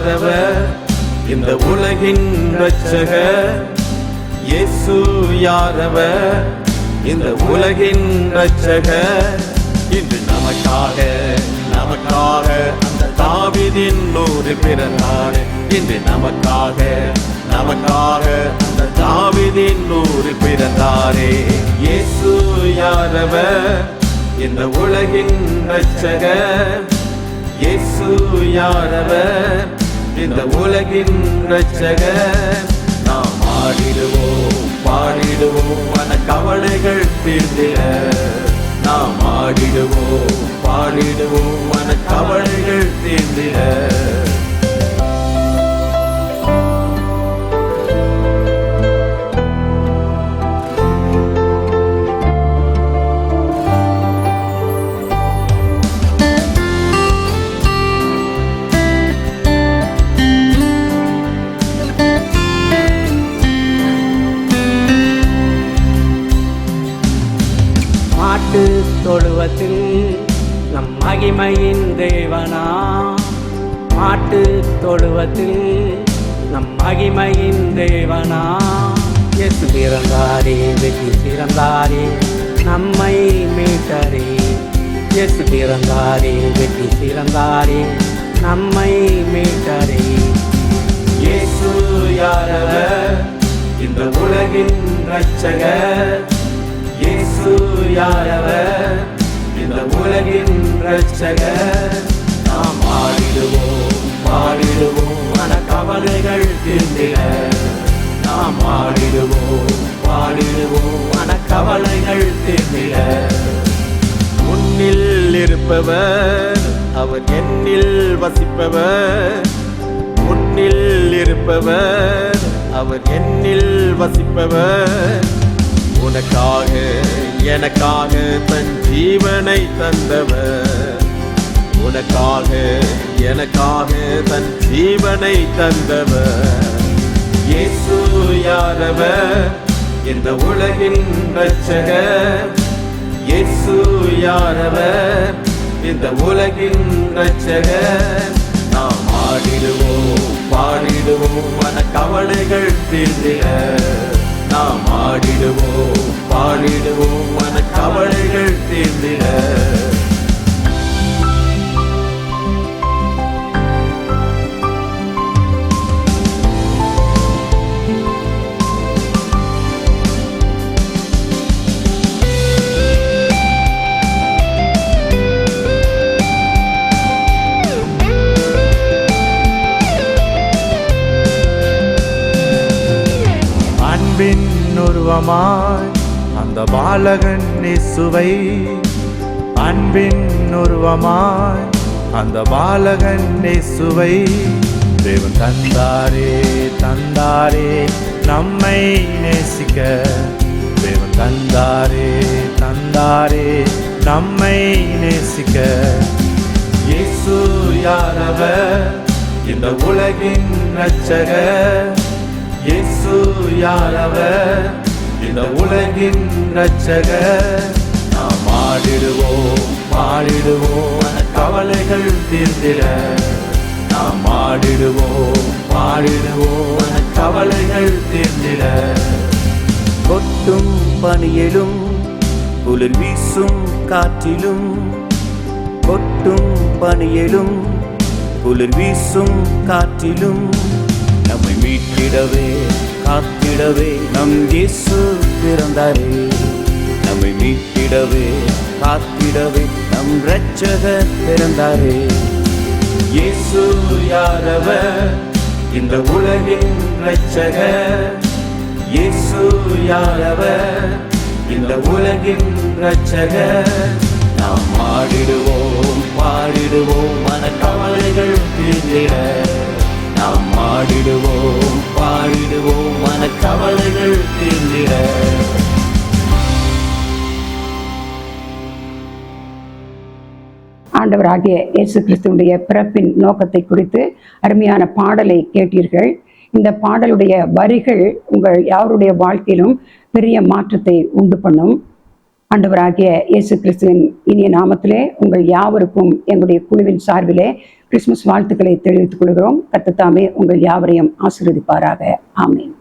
யாரவர் இந்த உலகின் இரட்சகர்? இயேசு யாரவர் இந்த உலகின் இரட்சகர்? இன்று நமக்காக அந்த தாவீதின் நூறு பிறந்தார். இன்று நமக்காக அந்த தாவீதின் நூறு பிறந்தாரே. இயேசு யாரவர் இந்த உலகின் இரட்சகர்? இயேசு யாரவர் இந்த உலகின் இரட்சகர்? நாம் ஆடிடுவோம் பாடிடுவோம் மன கவலைகள் தீர்ந்திட. நாம் ஆடிடுவோம் பாடிடுவோம் மன கவலைகள் தீர்ந்திட. தொழுவத்தில் நம் மகிமையின் தேவனா, மாட்டு தொழுவத்தில் நம் மகிமையின் தேவனா. இயேசு பிறந்தாரே, வெற்றி சிறந்தாரே, நம்மை மீட்டரே. இயேசு பிறந்தாரே, வெற்றி சிறந்தாரே, நம்மை மீட்டரே. இயேசு யாரவர் இந்த உலகின் இரட்சகர்? இயேசு யாரவர் இந்த உலகின் இரட்சகர்? நாம் ஆடிடுவோம் பாடிடுவோம் மன கவலைகள் தீர்ந்திட. நாம் ஆடிடுவோம் பாடிடுவோம் மன கவலைகள் தீர்ந்திட. முன்னில் இருப்பவர் அவர் என்னில் வசிப்பவர். முன்னில் இருப்பவர் அவர் என்னில் வசிப்பவர். உனக்காக எனக்காக தன் ஜீவனை தந்தவர். உனக்காக எனக்காக தன் ஜீவனை தந்தவர். இயேசு யாரவர் இந்த உலகின் இரட்சகர்? இயேசு யாரவர் இந்த உலகின் இரட்சகர்? நாம் ஆடிடுவோம் பாடிடுவோம் மன கவலைகள் தீர்ந்திட. நாம் ஆடிடுவோம் பாடிடுவோம் மன கவலைகள் தீர்ந்திட. அன்பின் உருவமாய் அந்த பாலகன் இயேசுவை, அன்பின் உருவமாய் அந்த பாலகன் இயேசுவை தேவன் தந்தாரே தந்தாரே நம்மை நேசிக்க. தேவன் தந்தாரே தந்தாரே நம்மை நேசிக்க. இயேசு யாரவர் இந்த உலகின் இரட்சகர்? இயேசு யாரவர் இந்த உலகின் இரட்சகர்? நாம் ஆடிடுவோம் பாடிடுவோம் மன கவலைகள் தீர்ந்திட. நாம் ஆடிடுவோம் பாடிடுவோம் மன கவலைகள் தீர்ந்திட. கொட்டும் பனியிலும் குளிர் வீசும் காற்றிலும், கொட்டும் பனியிலும் குளிர் வீசும் காற்றிலும் நம்மை மீட்டிடவே காத்திடவே நம் இயேசு பிறந்தாரே. நம்மை மீட்டிடவே காத்திடவே நம் இரட்சகர் பிறந்தாரே. இயேசு யாரவர் இந்த உலகின் இரட்சகர்? இயேசு யாரவர் இந்த உலகின் இரட்சகர்? நாம் ஆடிடுவோம் பாடிடுவோம் மன கவலைகள் தீர்ந்திட. நாம் ஆடிடுவோம் பாடிடுவோம் மன கவலைகள் தீர்ந்திட. ஆண்டவராகிய இயேசு கிறிஸ்துவுடைய பிறப்பின் நோக்கத்தை குறித்து அருமையான பாடலை கேட்டீர்கள். இந்த பாடலுடைய வரிகள் உங்கள் யாருடைய வாழ்க்கையிலும் பெரிய மாற்றத்தை உண்டு பண்ணும். ஆண்டவராகிய இயேசு கிறிஸ்துவின் இனிய நாமத்திலே உங்கள் யாவருக்கும் எங்களுடைய குழுவின் சார்பிலே கிறிஸ்துமஸ் வாழ்த்துக்களை தெரிவித்துக் கொள்கிறோம். கர்த்தர் தாமே உங்கள் யாவரையும் ஆசீர்வதிப்பாராக. ஆமென்.